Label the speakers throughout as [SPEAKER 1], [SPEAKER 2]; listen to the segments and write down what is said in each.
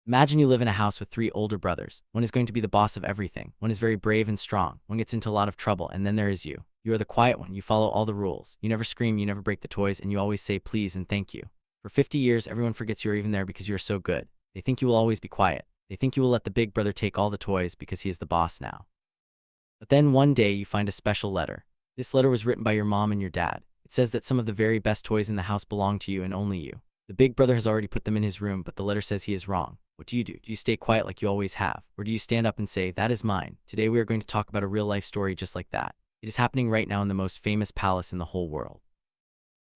[SPEAKER 1] Imagine you live in a house with three older brothers. One is going to be the boss of everything. One is very brave and strong. One gets into a lot of trouble, and then there is you. You are the quiet one. You follow all the rules. You never scream, you never break the toys, and you always say please and thank you. For 50 years, everyone forgets you are even there because you are so good. They think you will always be quiet. They think you will let the big brother take all the toys because he is the boss now. But then one day you find a special letter. This letter was written by your mom and your dad. It says that some of the very best toys in the house belong to you and only you. The big brother has already put them in his room, but the letter says he is wrong. What do? Do you stay quiet like you always have? Or do you stand up and say, that is mine? Today we are going to talk about a real-life story just like that. It is happening right now in the most famous palace in the whole world.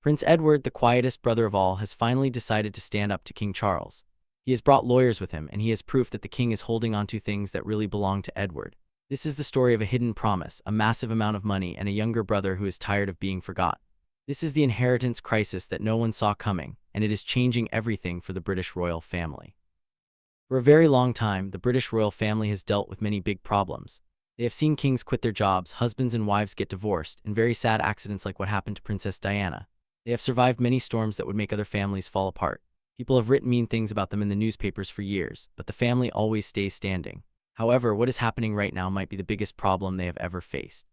[SPEAKER 1] Prince Edward, the quietest brother of all, has finally decided to stand up to King Charles. He has brought lawyers with him, and he has proof that the king is holding on to things that really belong to Edward. This is the story of a hidden promise, a massive amount of money, and a younger brother who is tired of being forgot. This is the inheritance crisis that no one saw coming, and it is changing everything for the British royal family. For a very long time, the British royal family has dealt with many big problems. They have seen kings quit their jobs, husbands and wives get divorced, and very sad accidents like what happened to Princess Diana. They have survived many storms that would make other families fall apart. People have written mean things about them in the newspapers for years, but the family always stays standing. However, what is happening right now might be the biggest problem they have ever faced.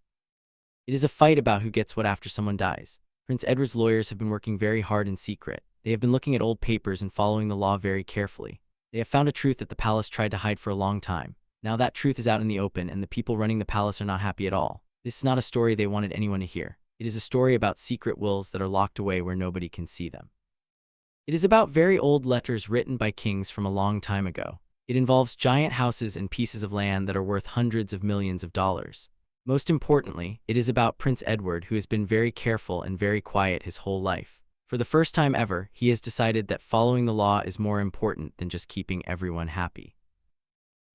[SPEAKER 1] It is a fight about who gets what after someone dies. Prince Edward's lawyers have been working very hard in secret. They have been looking at old papers and following the law very carefully. They have found a truth that the palace tried to hide for a long time. Now that truth is out in the open, and the people running the palace are not happy at all. This is not a story they wanted anyone to hear. It is a story about secret wills that are locked away where nobody can see them. It is about very old letters written by kings from a long time ago. It involves giant houses and pieces of land that are worth hundreds of millions of dollars. Most importantly, it is about Prince Edward, who has been very careful and very quiet his whole life. For the first time ever, he has decided that following the law is more important than just keeping everyone happy.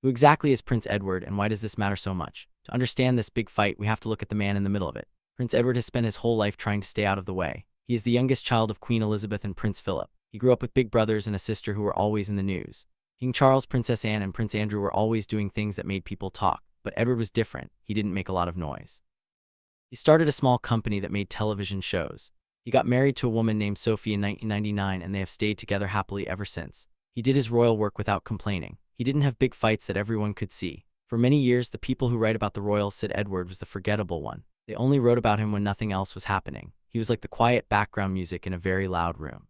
[SPEAKER 1] Who exactly is Prince Edward, and why does this matter so much? To understand this big fight, we have to look at the man in the middle of it. Prince Edward has spent his whole life trying to stay out of the way. He is the youngest child of Queen Elizabeth and Prince Philip. He grew up with big brothers and a sister who were always in the news. King Charles, Princess Anne, and Prince Andrew were always doing things that made people talk, but Edward was different. He didn't make a lot of noise. He started a small company that made television shows. He got married to a woman named Sophie in 1999, and they have stayed together happily ever since. He did his royal work without complaining. He didn't have big fights that everyone could see. For many years, the people who write about the royals said Edward was the forgettable one. They only wrote about him when nothing else was happening. He was like the quiet background music in a very loud room.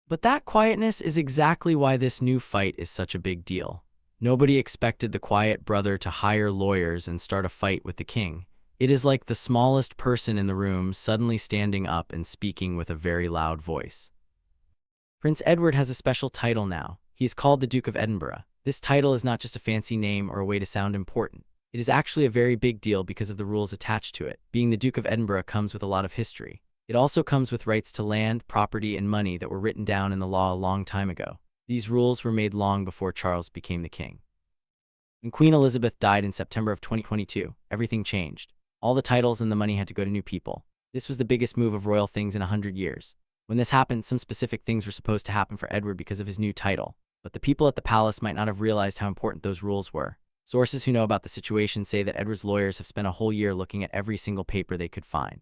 [SPEAKER 1] But that quietness is exactly why this new fight is such a big deal. Nobody expected the quiet brother to hire lawyers and start a fight with the king. It is like the smallest person in the room suddenly standing up and speaking with a very loud voice. Prince Edward has a special title now. He is called the Duke of Edinburgh. This title is not just a fancy name or a way to sound important. It is actually a very big deal because of the rules attached to it. Being the Duke of Edinburgh comes with a lot of history. It also comes with rights to land, property, and money that were written down in the law a long time ago. These rules were made long before Charles became the king. When Queen Elizabeth died in September of 2022, everything changed. All the titles and the money had to go to new people. This was the biggest move of royal things in 100 years. When this happened, some specific things were supposed to happen for Edward because of his new title. But the people at the palace might not have realized how important those rules were. Sources who know about the situation say that Edward's lawyers have spent a whole year looking at every single paper they could find.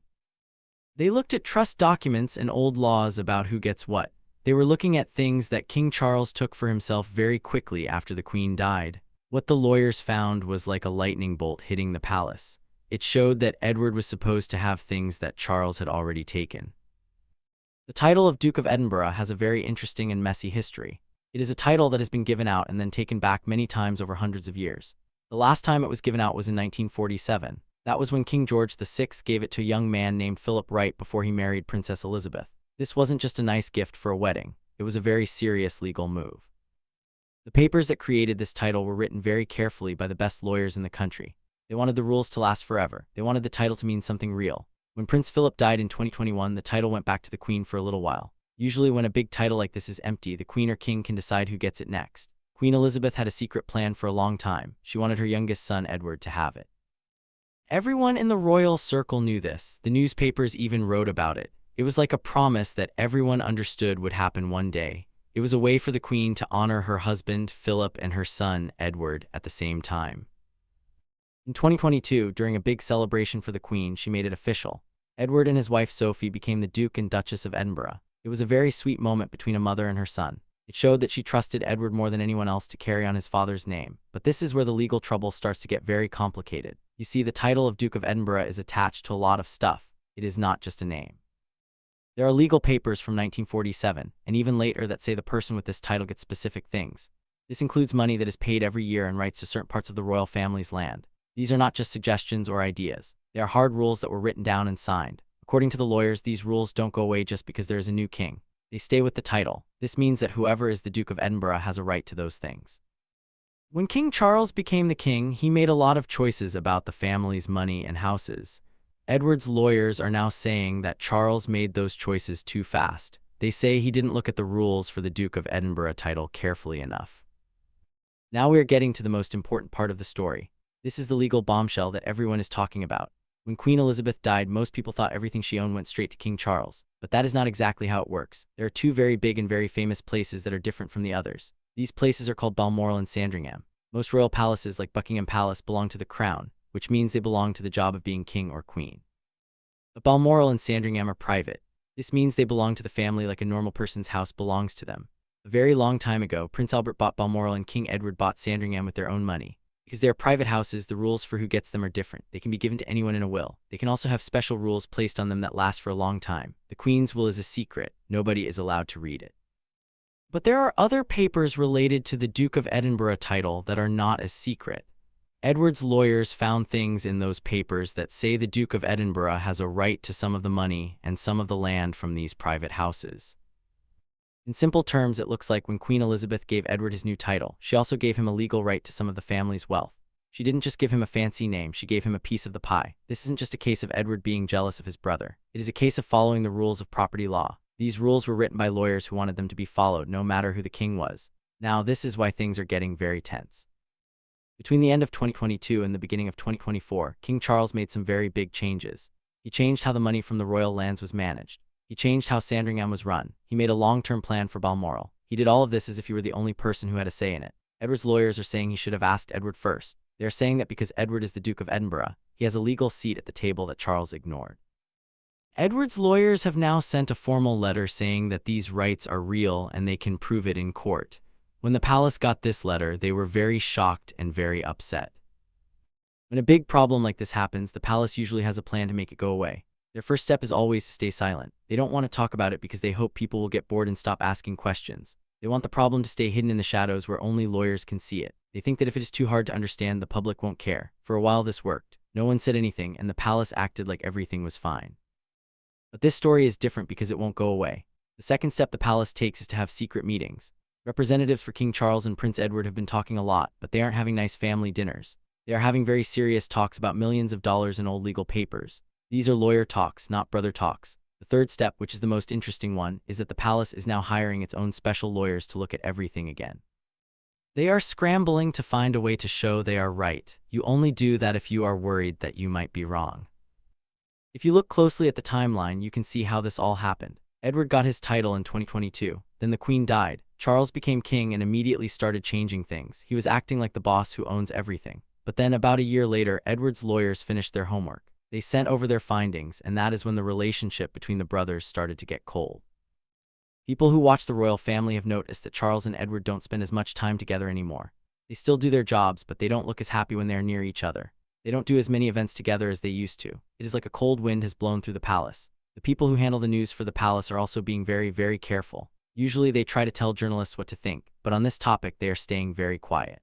[SPEAKER 1] They looked at trust documents and old laws about who gets what. They were looking at things that King Charles took for himself very quickly after the Queen died. What the lawyers found was like a lightning bolt hitting the palace. It showed that Edward was supposed to have things that Charles had already taken. The title of Duke of Edinburgh has a very interesting and messy history. It is a title that has been given out and then taken back many times over hundreds of years. The last time it was given out was in 1947. That was when King George VI gave it to a young man named Philip right before he married Princess Elizabeth. This wasn't just a nice gift for a wedding. It was a very serious legal move. The papers that created this title were written very carefully by the best lawyers in the country. They wanted the rules to last forever. They wanted the title to mean something real. When Prince Philip died in 2021, the title went back to the Queen for a little while. Usually when a big title like this is empty, the Queen or King can decide who gets it next. Queen Elizabeth had a secret plan for a long time. She wanted her youngest son, Edward, to have it. Everyone in the royal circle knew this. The newspapers even wrote about it. It was like a promise that everyone understood would happen one day. It was a way for the Queen to honor her husband, Philip, and her son, Edward, at the same time. In 2022, during a big celebration for the Queen, she made it official. Edward and his wife Sophie became the Duke and Duchess of Edinburgh. It was a very sweet moment between a mother and her son. It showed that she trusted Edward more than anyone else to carry on his father's name. But this is where the legal trouble starts to get very complicated. You see, the title of Duke of Edinburgh is attached to a lot of stuff. It is not just a name. There are legal papers from 1947, and even later, that say the person with this title gets specific things. This includes money that is paid every year and rights to certain parts of the royal family's land. These are not just suggestions or ideas. They are hard rules that were written down and signed. According to the lawyers, these rules don't go away just because there is a new king. They stay with the title. This means that whoever is the Duke of Edinburgh has a right to those things. When King Charles became the king, he made a lot of choices about the family's money and houses. Edward's lawyers are now saying that Charles made those choices too fast. They say he didn't look at the rules for the Duke of Edinburgh title carefully enough. Now we are getting to the most important part of the story. This is the legal bombshell that everyone is talking about. When Queen Elizabeth died, most people thought everything she owned went straight to King Charles. But that is not exactly how it works. There are two very big and very famous places that are different from the others. These places are called Balmoral and Sandringham. Most royal palaces, like Buckingham Palace, belong to the crown, which means they belong to the job of being king or queen. But Balmoral and Sandringham are private. This means they belong to the family like a normal person's house belongs to them. A very long time ago, Prince Albert bought Balmoral and King Edward bought Sandringham with their own money. Because they are private houses, the rules for who gets them are different. They can be given to anyone in a will. They can also have special rules placed on them that last for a long time. The Queen's will is a secret. Nobody is allowed to read it. But there are other papers related to the Duke of Edinburgh title that are not as secret. Edward's lawyers found things in those papers that say the Duke of Edinburgh has a right to some of the money and some of the land from these private houses. In simple terms, it looks like when Queen Elizabeth gave Edward his new title, she also gave him a legal right to some of the family's wealth. She didn't just give him a fancy name, she gave him a piece of the pie. This isn't just a case of Edward being jealous of his brother. It is a case of following the rules of property law. These rules were written by lawyers who wanted them to be followed, no matter who the king was. Now, this is why things are getting very tense. Between the end of 2022 and the beginning of 2024, King Charles made some very big changes. He changed how the money from the royal lands was managed. He changed how Sandringham was run. He made a long-term plan for Balmoral. He did all of this as if he were the only person who had a say in it. Edward's lawyers are saying he should have asked Edward first. They are saying that because Edward is the Duke of Edinburgh, he has a legal seat at the table that Charles ignored. Edward's lawyers have now sent a formal letter saying that these rights are real and they can prove it in court. When the palace got this letter, they were very shocked and very upset. When a big problem like this happens, the palace usually has a plan to make it go away. Their first step is always to stay silent. They don't want to talk about it because they hope people will get bored and stop asking questions. They want the problem to stay hidden in the shadows where only lawyers can see it. They think that if it is too hard to understand, the public won't care. For a while this worked. No one said anything, and the palace acted like everything was fine. But this story is different because it won't go away. The second step the palace takes is to have secret meetings. Representatives for King Charles and Prince Edward have been talking a lot, but they aren't having nice family dinners. They are having very serious talks about millions of dollars in old legal papers. These are lawyer talks, not brother talks. The third step, which is the most interesting one, is that the palace is now hiring its own special lawyers to look at everything again. They are scrambling to find a way to show they are right. You only do that if you are worried that you might be wrong. If you look closely at the timeline, you can see how this all happened. Edward got his title in 2022. Then the Queen died. Charles became king and immediately started changing things. He was acting like the boss who owns everything. But then about a year later, Edward's lawyers finished their homework. They sent over their findings, and that is when the relationship between the brothers started to get cold. People who watch the royal family have noticed that Charles and Edward don't spend as much time together anymore. They still do their jobs, but they don't look as happy when they are near each other. They don't do as many events together as they used to. It is like a cold wind has blown through the palace. The people who handle the news for the palace are also being very, very careful. Usually they try to tell journalists what to think, but on this topic they are staying very quiet.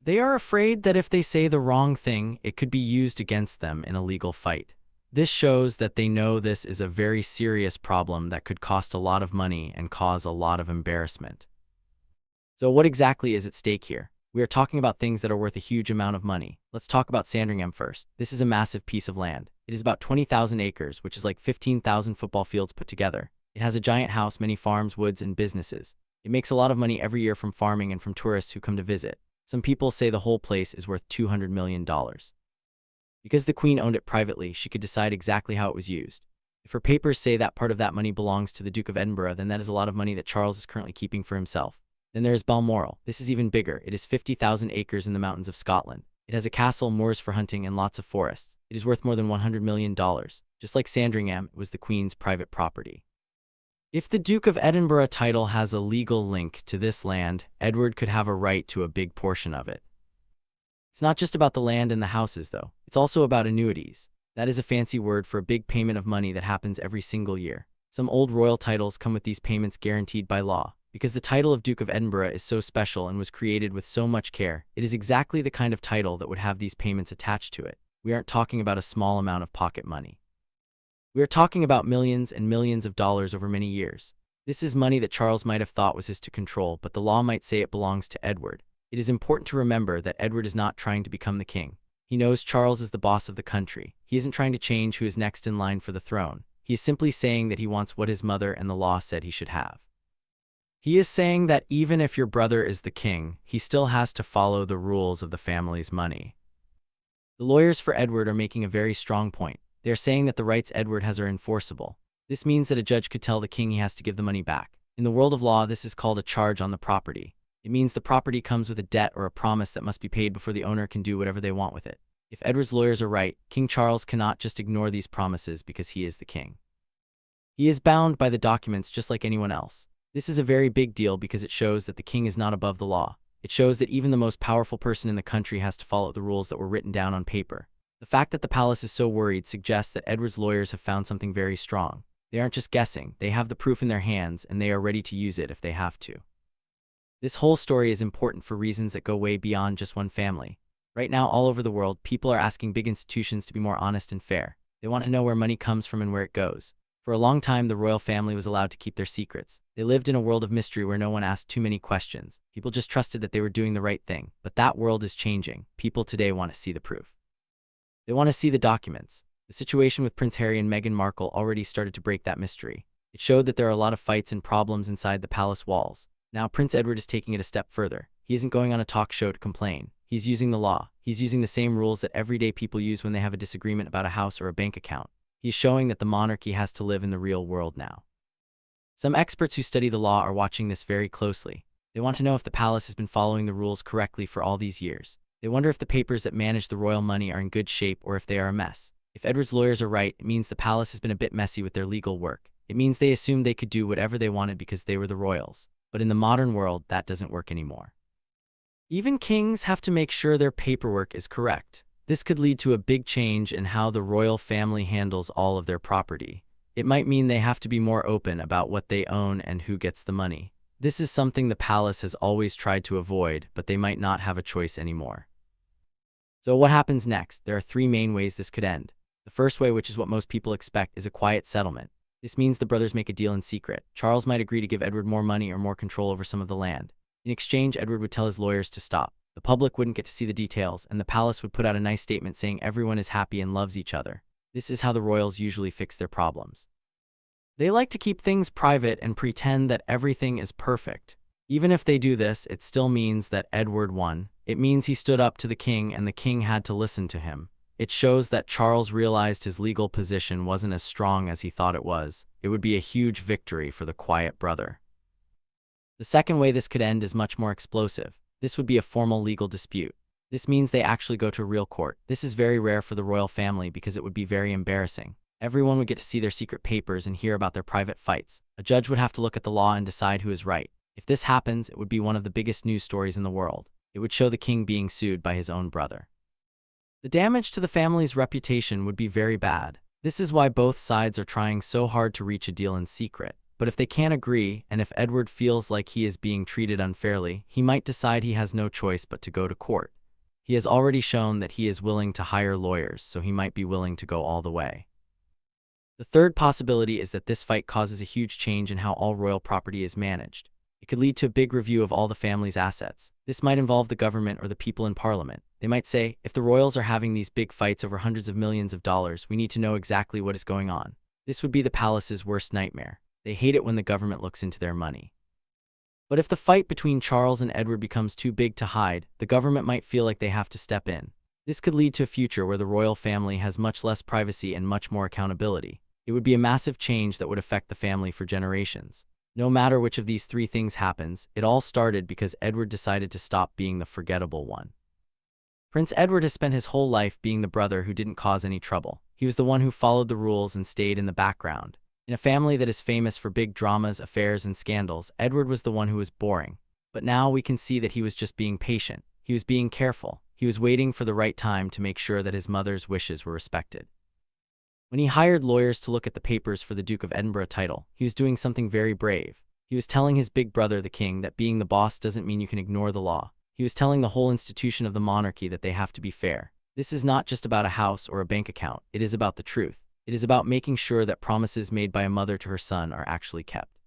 [SPEAKER 1] They are afraid that if they say the wrong thing, it could be used against them in a legal fight. This shows that they know this is a very serious problem that could cost a lot of money and cause a lot of embarrassment. So what exactly is at stake here? We are talking about things that are worth a huge amount of money. Let's talk about Sandringham first. This is a massive piece of land. It is about 20,000 acres, which is like 15,000 football fields put together. It has a giant house, many farms, woods, and businesses. It makes a lot of money every year from farming and from tourists who come to visit. Some people say the whole place is worth $200 million. Because the Queen owned it privately, she could decide exactly how it was used. If her papers say that part of that money belongs to the Duke of Edinburgh, then that is a lot of money that Charles is currently keeping for himself. Then there is Balmoral. This is even bigger. It is 50,000 acres in the mountains of Scotland. It has a castle, moors for hunting, and lots of forests. It is worth more than $100 million. Just like Sandringham, it was the Queen's private property. If the Duke of Edinburgh title has a legal link to this land, Edward could have a right to a big portion of it. It's not just about the land and the houses, though. It's also about annuities. That is a fancy word for a big payment of money that happens every single year. Some old royal titles come with these payments guaranteed by law. Because the title of Duke of Edinburgh is so special and was created with so much care, it is exactly the kind of title that would have these payments attached to it. We aren't talking about a small amount of pocket money. We are talking about millions and millions of dollars over many years. This is money that Charles might have thought was his to control, but the law might say it belongs to Edward. It is important to remember that Edward is not trying to become the king. He knows Charles is the boss of the country. He isn't trying to change who is next in line for the throne. He is simply saying that he wants what his mother and the law said he should have. He is saying that even if your brother is the king, he still has to follow the rules of the family's money. The lawyers for Edward are making a very strong point. They are saying that the rights Edward has are enforceable. This means that a judge could tell the king he has to give the money back. In the world of law, this is called a charge on the property. It means the property comes with a debt or a promise that must be paid before the owner can do whatever they want with it. If Edward's lawyers are right, King Charles cannot just ignore these promises because he is the king. He is bound by the documents just like anyone else. This is a very big deal because it shows that the king is not above the law. It shows that even the most powerful person in the country has to follow the rules that were written down on paper. The fact that the palace is so worried suggests that Edward's lawyers have found something very strong. They aren't just guessing, they have the proof in their hands and they are ready to use it if they have to. This whole story is important for reasons that go way beyond just one family. Right now, all over the world, people are asking big institutions to be more honest and fair. They want to know where money comes from and where it goes. For a long time, the royal family was allowed to keep their secrets. They lived in a world of mystery where no one asked too many questions. People just trusted that they were doing the right thing. But that world is changing. People today want to see the proof. They want to see the documents. The situation with Prince Harry and Meghan Markle already started to break that mystery. It showed that there are a lot of fights and problems inside the palace walls. Now Prince Edward is taking it a step further. He isn't going on a talk show to complain. He's using the law. He's using the same rules that everyday people use when they have a disagreement about a house or a bank account. He's showing that the monarchy has to live in the real world now. Some experts who study the law are watching this very closely. They want to know if the palace has been following the rules correctly for all these years. They wonder if the papers that manage the royal money are in good shape or if they are a mess. If Edward's lawyers are right, it means the palace has been a bit messy with their legal work. It means they assumed they could do whatever they wanted because they were the royals. But in the modern world, that doesn't work anymore. Even kings have to make sure their paperwork is correct. This could lead to a big change in how the royal family handles all of their property. It might mean they have to be more open about what they own and who gets the money. This is something the palace has always tried to avoid, but they might not have a choice anymore. So what happens next? There are three main ways this could end. The first way, which is what most people expect, is a quiet settlement. This means the brothers make a deal in secret. Charles might agree to give Edward more money or more control over some of the land. In exchange, Edward would tell his lawyers to stop. The public wouldn't get to see the details, and the palace would put out a nice statement saying everyone is happy and loves each other. This is how the royals usually fix their problems. They like to keep things private and pretend that everything is perfect. Even if they do this, it still means that Edward won. It means he stood up to the king and the king had to listen to him. It shows that Charles realized his legal position wasn't as strong as he thought it was. It would be a huge victory for the quiet brother. The second way this could end is much more explosive. This would be a formal legal dispute. This means they actually go to a real court. This is very rare for the royal family because it would be very embarrassing. Everyone would get to see their secret papers and hear about their private fights. A judge would have to look at the law and decide who is right. If this happens, it would be one of the biggest news stories in the world. It would show the king being sued by his own brother. The damage to the family's reputation would be very bad. This is why both sides are trying so hard to reach a deal in secret. But if they can't agree, and if Edward feels like he is being treated unfairly, he might decide he has no choice but to go to court. He has already shown that he is willing to hire lawyers, so he might be willing to go all the way. The third possibility is that this fight causes a huge change in how all royal property is managed. It could lead to a big review of all the family's assets. This might involve the government or the people in parliament. They might say, if the royals are having these big fights over hundreds of millions of dollars, we need to know exactly what is going on. This would be the palace's worst nightmare. They hate it when the government looks into their money. But if the fight between Charles and Edward becomes too big to hide, the government might feel like they have to step in. This could lead to a future where the royal family has much less privacy and much more accountability. It would be a massive change that would affect the family for generations. No matter which of these three things happens, it all started because Edward decided to stop being the forgettable one. Prince Edward has spent his whole life being the brother who didn't cause any trouble. He was the one who followed the rules and stayed in the background. In a family that is famous for big dramas, affairs, and scandals, Edward was the one who was boring. But now we can see that he was just being patient. He was being careful. He was waiting for the right time to make sure that his mother's wishes were respected. When he hired lawyers to look at the papers for the Duke of Edinburgh title, he was doing something very brave. He was telling his big brother, the king, that being the boss doesn't mean you can ignore the law. He was telling the whole institution of the monarchy that they have to be fair. This is not just about a house or a bank account. It is about the truth. It is about making sure that promises made by a mother to her son are actually kept.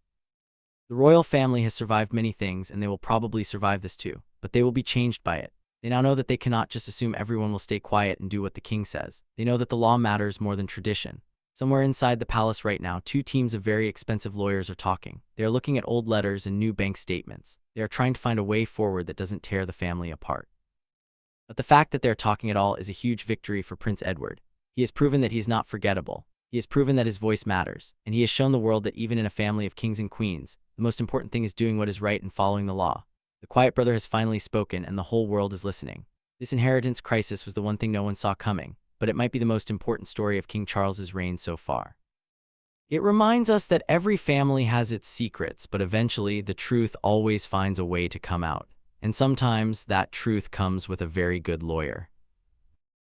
[SPEAKER 1] The royal family has survived many things, and they will probably survive this too, but they will be changed by it. They now know that they cannot just assume everyone will stay quiet and do what the king says. They know that the law matters more than tradition. Somewhere inside the palace right now, two teams of very expensive lawyers are talking. They are looking at old letters and new bank statements. They are trying to find a way forward that doesn't tear the family apart. But the fact that they are talking at all is a huge victory for Prince Edward. He has proven that he is not forgettable. He has proven that his voice matters, and he has shown the world that even in a family of kings and queens, the most important thing is doing what is right and following the law. The quiet brother has finally spoken, and the whole world is listening. This inheritance crisis was the one thing no one saw coming, but it might be the most important story of King Charles's reign so far. It reminds us that every family has its secrets, but eventually the truth always finds a way to come out. And sometimes that truth comes with a very good lawyer.